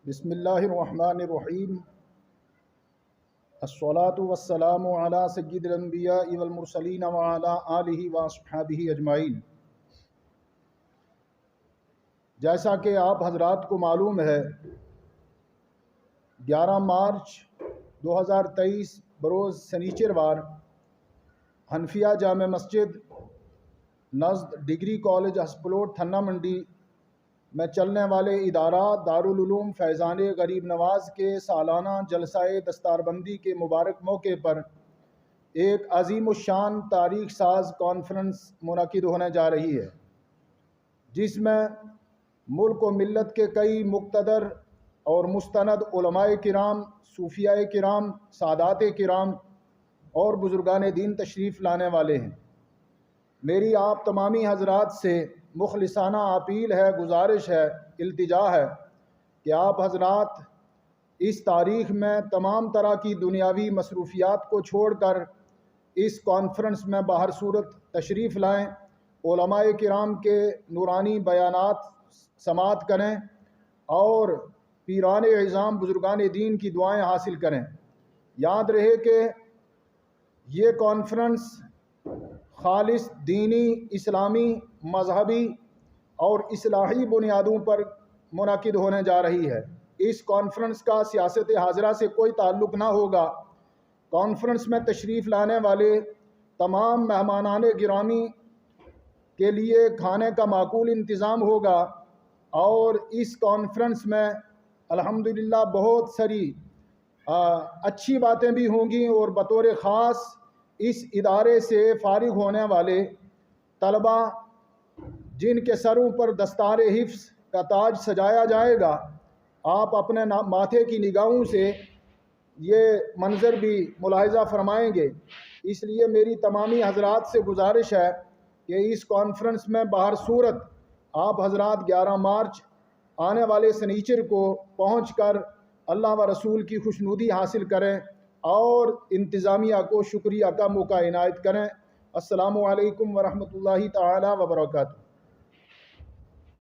بسم اللہ الرحمن الرحیم الصلاۃ والسلام علی سید الانبیاء والمرسلین وعلی آلہ واصحابہ اجمعین۔ جیسا کہ آپ حضرات کو معلوم ہے، 11 مارچ 2023 بروز سنیچر وار حنفیہ جامع مسجد نزد ڈگری کالج ہسپلوٹ تھنہ منڈی میں چلنے والے ادارہ دارالعلوم فیضان غریب نواز کے سالانہ جلسہ دستار بندی کے مبارک موقع پر ایک عظیم الشان تاریخ ساز کانفرنس منعقد ہونے جا رہی ہے، جس میں ملک و ملت کے کئی مقتدر اور مستند علماء کرام، صوفیاء کرام، سادات کرام اور بزرگان دین تشریف لانے والے ہیں۔ میری آپ تمامی حضرات سے مخلصانہ اپیل ہے، گزارش ہے، التجا ہے کہ آپ حضرات اس تاریخ میں تمام طرح کی دنیاوی مصروفیات کو چھوڑ کر اس کانفرنس میں باہر صورت تشریف لائیں، علماء کرام کے نورانی بیانات سماعت کریں اور پیران اعظام بزرگان دین کی دعائیں حاصل کریں۔ یاد رہے کہ یہ کانفرنس خالص دینی، اسلامی، مذہبی اور اصلاحی بنیادوں پر منعقد ہونے جا رہی ہے۔ اس کانفرنس کا سیاست حاضرہ سے کوئی تعلق نہ ہوگا۔ کانفرنس میں تشریف لانے والے تمام مہمانان گرامی کے لیے کھانے کا معقول انتظام ہوگا اور اس کانفرنس میں الحمدللہ بہت ساری اچھی باتیں بھی ہوں گی، اور بطور خاص اس ادارے سے فارغ ہونے والے طلباء جن کے سروں پر دستار حفظ کا تاج سجایا جائے گا، آپ اپنے ماتھے کی نگاہوں سے یہ منظر بھی ملاحظہ فرمائیں گے۔ اس لیے میری تمامی حضرات سے گزارش ہے کہ اس کانفرنس میں باہر صورت آپ حضرات 11 مارچ آنے والے سنیچر کو پہنچ کر اللہ و رسول کی خوشنودی حاصل کریں اور انتظامیہ کو شکریہ کا موقع عنایت کریں۔ السلام علیکم ورحمۃ اللہ تعالی وبرکاتہ۔